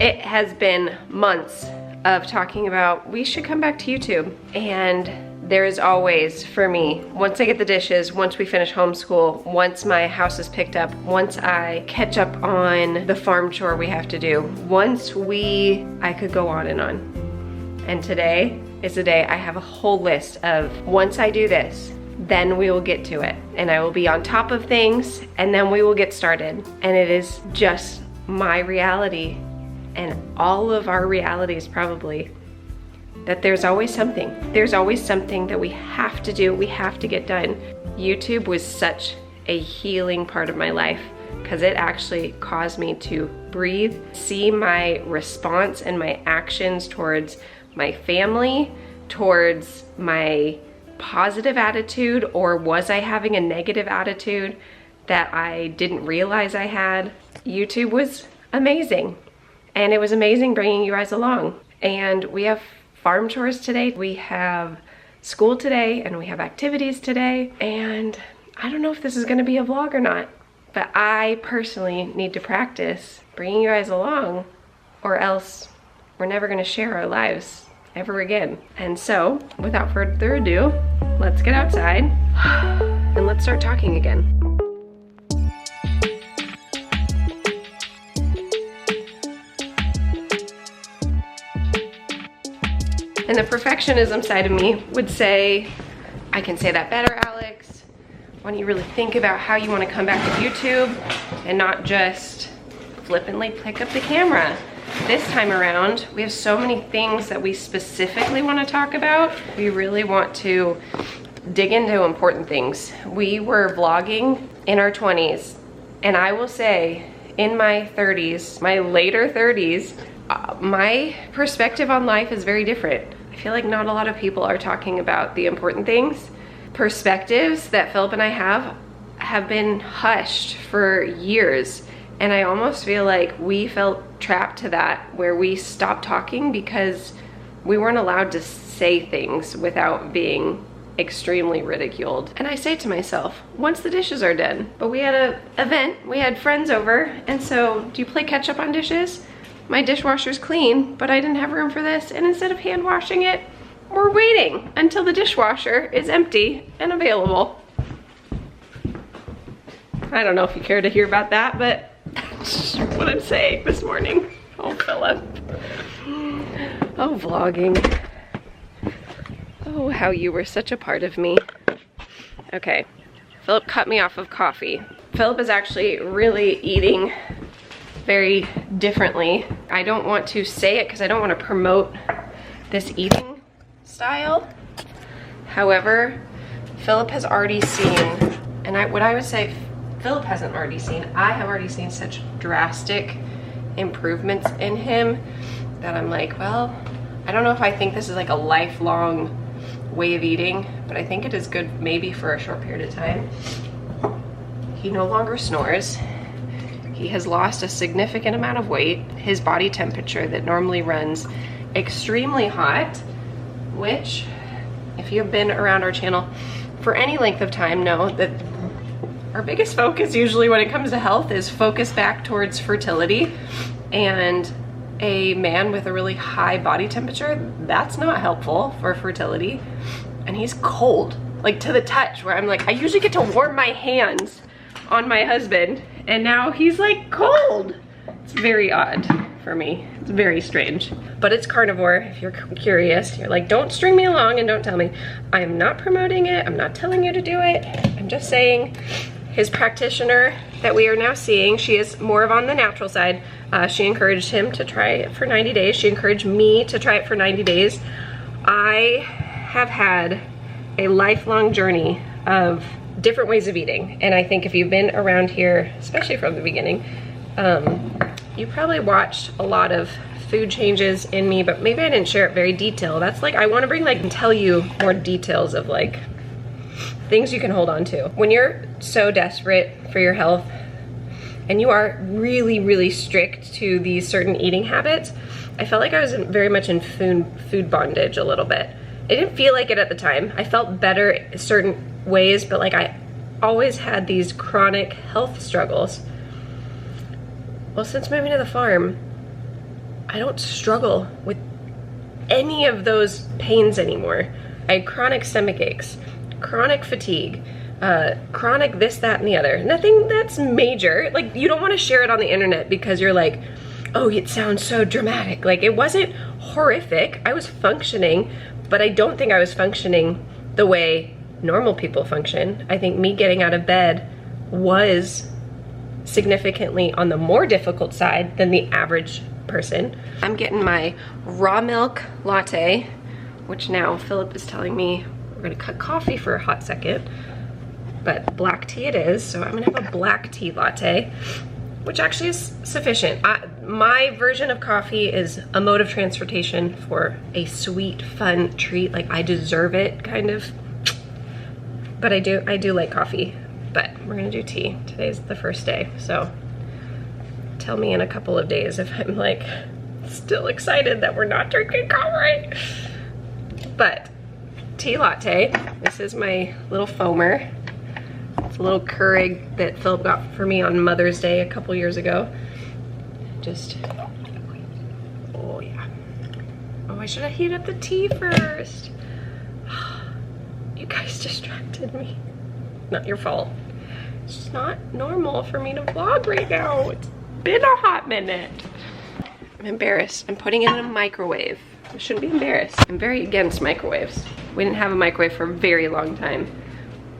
It has been months of talking about we should come back to YouTube, and there is always, for me, once I get the dishes, once we finish homeschool, once my house is picked up, once I catch up on the farm chore we have to do, I could go on and on. And today is the day I have a whole list of, once I do this, then we will get to it. And I will be on top of things, and then we will get started. And it is just my reality, and all of our realities probably, that there's always something. There's always something that we have to do, we have to get done. YouTube was such a healing part of my life because it actually caused me to breathe, see my response and my actions towards my family, towards my positive attitude, or was I having a negative attitude that I didn't realize I had. YouTube was amazing, and it was amazing bringing you guys along. And we have farm chores today, we have school today, and we have activities today, and I don't know if this is gonna be a vlog or not, but I personally need to practice bringing you guys along, or else we're never gonna share our lives ever again. And so, without further ado, let's get outside and let's start talking again. And the perfectionism side of me would say, I can say that better, Alex. Why don't you really think about how you want to come back to YouTube and not just flippantly pick up the camera. This time around, we have so many things that we specifically want to talk about. We really want to dig into important things. We were vlogging in our 20s, and I will say in my 30s, my later 30s, my perspective on life is very different. I feel like not a lot of people are talking about the important things. Perspectives that Philip and I have been hushed for years. And I almost feel like we felt trapped to that, where we stopped talking because we weren't allowed to say things without being extremely ridiculed. And I say to myself, once the dishes are done, but we had an event, we had friends over, and so do you play catch up on dishes? My dishwasher's clean, but I didn't have room for this, and instead of hand washing it, we're waiting until the dishwasher is empty and available. I don't know if you care to hear about that, but that's what I'm saying this morning. Oh, Philip. Oh, vlogging. Oh, how you were such a part of me. Okay, Philip cut me off of coffee. Philip is actually really eating very differently. I don't want to say it because I don't want to promote this eating style. However, Philip has already seen, and what I would say Philip hasn't already seen, I have already seen such drastic improvements in him that I'm like, well, I don't know if I think this is like a lifelong way of eating, but I think it is good maybe for a short period of time. He no longer snores. He has lost a significant amount of weight. His body temperature that normally runs extremely hot, which if you've been around our channel for any length of time know that our biggest focus usually when it comes to health is focus back towards fertility, and a man with a really high body temperature, that's not helpful for fertility. And he's cold, like to the touch, where I'm like, I usually get to warm my hands on my husband, and now he's like cold. It's very odd for me. It's very strange, but it's carnivore. If you're curious, you're like, don't string me along and don't tell me. I am not promoting it. I'm not telling you to do it. I'm just saying his practitioner that we are now seeing, she is more of on the natural side. She encouraged him to try it for 90 days. She encouraged me to try it for 90 days. I have had a lifelong journey of different ways of eating, and I think if you've been around here, especially from the beginning, you probably watched a lot of food changes in me, but maybe I didn't share it very detailed. That's like, I want to bring like and tell you more details of like things you can hold on to. When you're so desperate for your health and you are really, really strict to these certain eating habits, I felt like I was very much in food bondage a little bit. It didn't feel like it at the time. I felt better in certain ways, but like I always had these chronic health struggles. Well, since moving to the farm, I don't struggle with any of those pains anymore. I had chronic stomach aches, chronic fatigue, chronic this, that, and the other. Nothing that's major. Like, you don't want to share it on the internet because you're like, oh, it sounds so dramatic. Like, it wasn't horrific. I was functioning, but I don't think I was functioning the way normal people function. I think me getting out of bed was significantly on the more difficult side than the average person. I'm getting my raw milk latte, which now Philip is telling me we're gonna cut coffee for a hot second, but black tea it is. So I'm gonna have a black tea latte, which actually is sufficient. My version of coffee is a mode of transportation for a sweet, fun treat. Like, I deserve it, kind of. But I do like coffee, but we're gonna do tea. Today's the first day, so tell me in a couple of days if I'm like still excited that we're not drinking coffee. But tea latte, this is my little foamer. It's a little Keurig that Philip got for me on Mother's Day a couple years ago. Just, oh yeah. Oh, I should have heated up the tea first. You guys distracted me. Not your fault. It's just not normal for me to vlog right now. It's been a hot minute. I'm embarrassed. I'm putting it in a microwave. I shouldn't be embarrassed. I'm very against microwaves. We didn't have a microwave for a very long time,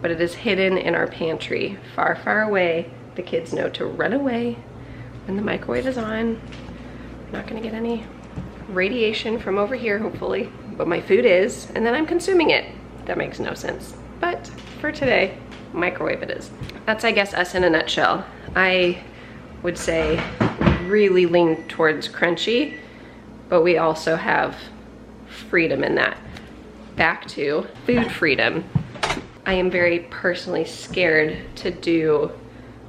but it is hidden in our pantry, far, far away. The kids know to run away when the microwave is on. I'm not gonna get any radiation from over here, hopefully, but my food is, and then I'm consuming it. That makes no sense. But for today, microwave it is. That's, I guess, us in a nutshell. I would say really lean towards crunchy, but we also have freedom in that. Back to food freedom. I am very personally scared to do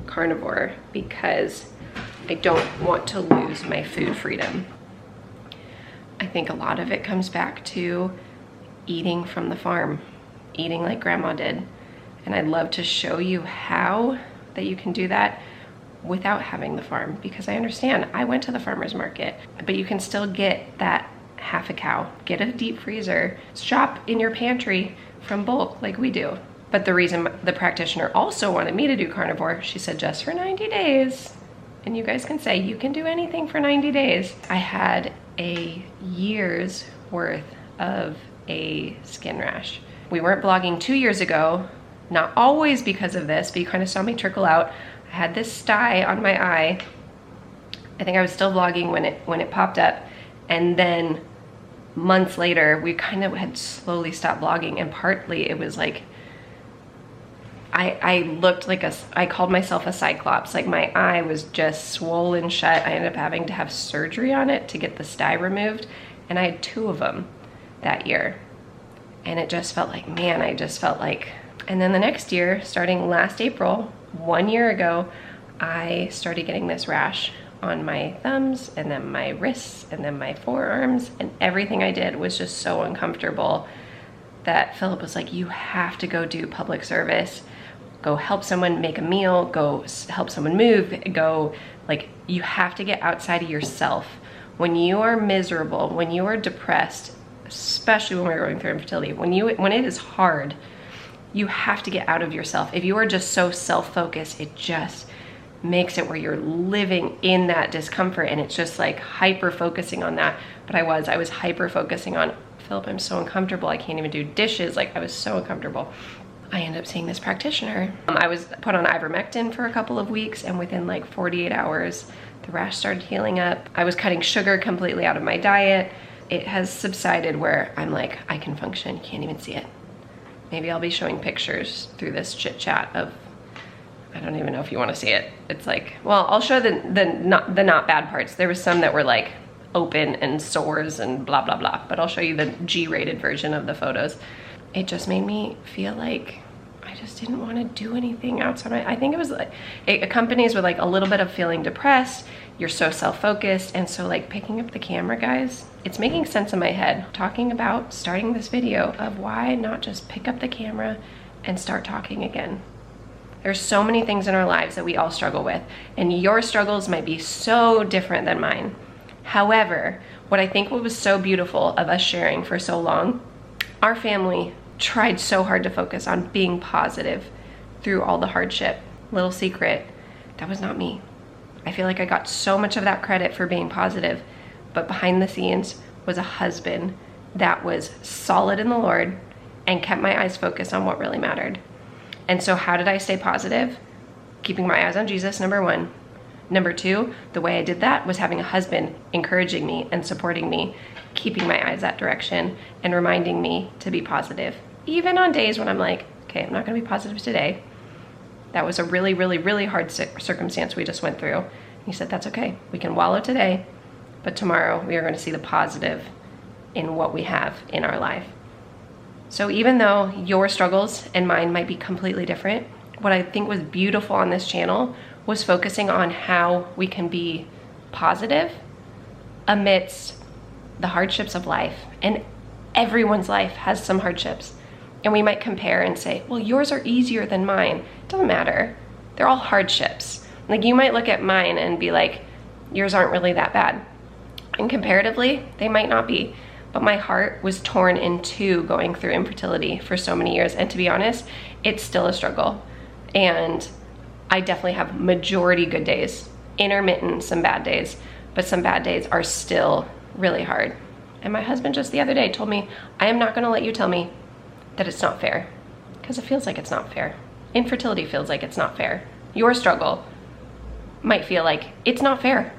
carnivore because I don't want to lose my food freedom. I think a lot of it comes back to eating from the farm, eating like grandma did. And I'd love to show you how that you can do that without having the farm, because I understand I went to the farmer's market, but you can still get that half a cow, get a deep freezer, shop in your pantry from bulk like we do. But the reason the practitioner also wanted me to do carnivore, she said just for 90 days. And you guys can say you can do anything for 90 days. I had a year's worth of a skin rash. We weren't blogging 2 years ago, not always because of this, but you kind of saw me trickle out. I had this sty on my eye. I think I was still vlogging when it popped up, and then months later we kind of had slowly stopped vlogging, and partly it was like I looked like I called myself a cyclops. Like, my eye was just swollen shut. I ended up having to have surgery on it to get the sty removed, and I had 2 of them that year. And it just felt like, man, I just felt like. And then the next year, starting last April, 1 year ago, I started getting this rash on my thumbs, and then my wrists, and then my forearms, and everything I did was just so uncomfortable that Philip was like, you have to go do public service. Go help someone make a meal, go help someone move, go, like, you have to get outside of yourself. When you are miserable, when you are depressed, especially when we're going through infertility, when it is hard, you have to get out of yourself. If you are just so self-focused, it just makes it where you're living in that discomfort, and it's just like hyper-focusing on that. But I was hyper-focusing on, Philip, I'm so uncomfortable, I can't even do dishes. Like, I was so uncomfortable. I ended up seeing this practitioner. I was put on ivermectin for a couple of weeks, and within like 48 hours, the rash started healing up. I was cutting sugar completely out of my diet. It has subsided where I'm like, I can function, you can't even see it. Maybe I'll be showing pictures through this chit chat of, I don't even know if you want to see it. It's like, well, I'll show the not bad parts. There was some that were like open and sores and blah, blah, blah, but I'll show you the G-rated version of the photos. It just made me feel like I just didn't want to do anything outside. I think it was like, it accompanies with like a little bit of feeling depressed. You're so self-focused, and so like picking up the camera, guys, it's making sense in my head. Talking about starting this video of why not just pick up the camera and start talking again. There's so many things in our lives that we all struggle with, and your struggles might be so different than mine. However, what I think was so beautiful of us sharing for so long, our family tried so hard to focus on being positive through all the hardship. Little secret, that was not me. I feel like I got so much of that credit for being positive, but behind the scenes was a husband that was solid in the Lord and kept my eyes focused on what really mattered. And so how did I stay positive? Keeping my eyes on Jesus, number one. Number two, the way I did that was having a husband encouraging me and supporting me, keeping my eyes that direction and reminding me to be positive. Even on days when I'm like, okay, I'm not gonna be positive today. That was a really, really, really hard circumstance we just went through. He said, that's okay. We can wallow today, but tomorrow we are going to see the positive in what we have in our life. So even though your struggles and mine might be completely different, what I think was beautiful on this channel was focusing on how we can be positive amidst the hardships of life. And everyone's life has some hardships. And we might compare and say, well, yours are easier than mine. Doesn't matter. They're all hardships. Like, you might look at mine and be like, yours aren't really that bad. And comparatively, they might not be. But my heart was torn in two going through infertility for so many years. And to be honest, it's still a struggle. And I definitely have majority good days, intermittent some bad days, but some bad days are still really hard. And my husband just the other day told me, I am not gonna let you tell me that it's not fair, because it feels like it's not fair. Infertility feels like it's not fair. Your struggle might feel like it's not fair.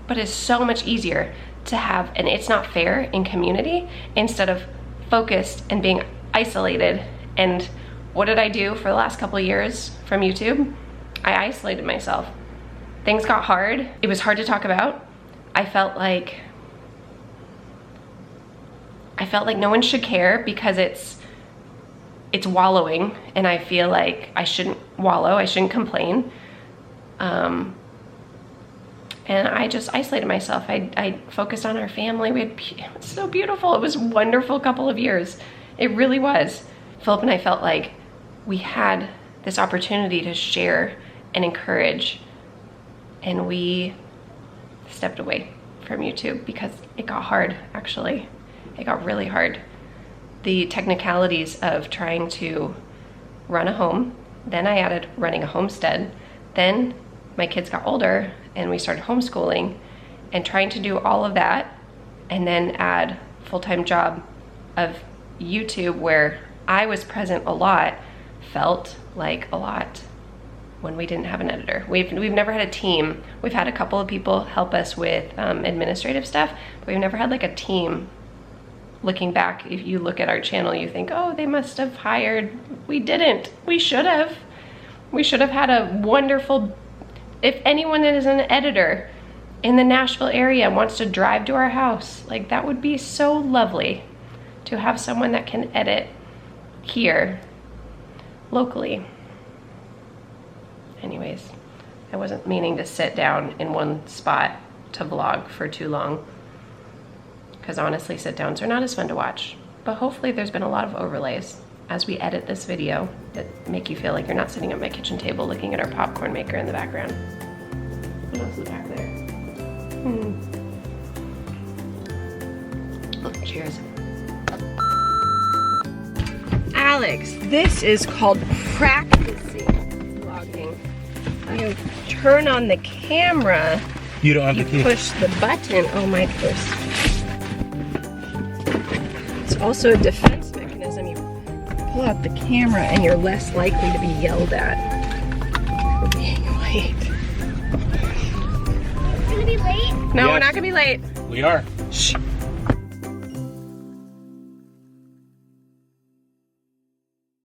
But it's so much easier to have an it's not fair in community instead of focused and being isolated. And what did I do for the last couple of years from YouTube? I isolated myself. Things got hard. It was hard to talk about. I felt like no one should care because it's wallowing, and I feel like I shouldn't wallow, I shouldn't complain. And I just isolated myself. I focused on our family. It was so beautiful. It was a wonderful couple of years. It really was. Philip and I felt like we had this opportunity to share and encourage, and we stepped away from YouTube because it got hard, actually. It got really hard. The technicalities of trying to run a home, then I added running a homestead, then my kids got older and we started homeschooling, and trying to do all of that and then add full-time job of YouTube where I was present a lot felt like a lot when we didn't have an editor. We've never had a team. We've had a couple of people help us with administrative stuff, but we've never had like a team. Looking back, if you look at our channel, you think, oh, they must have hired. We didn't. We should have. We should have had a wonderful, if anyone that is an editor in the Nashville area wants to drive to our house, like that would be so lovely to have someone that can edit here locally. Anyways, I wasn't meaning to sit down in one spot to vlog for too long, because honestly, sit downs are not as fun to watch. But hopefully there's been a lot of overlays as we edit this video that make you feel like you're not sitting at my kitchen table looking at our popcorn maker in the background. What else is back there? Oh, cheers. Alex, this is called practicing vlogging. You turn on the camera. You don't have the key. Push the button. Oh, my first. It's also a defense mechanism. You pull out the camera and you're less likely to be yelled at for being late. Gonna be late? No, Yes. we're not gonna be late. We are. Shh.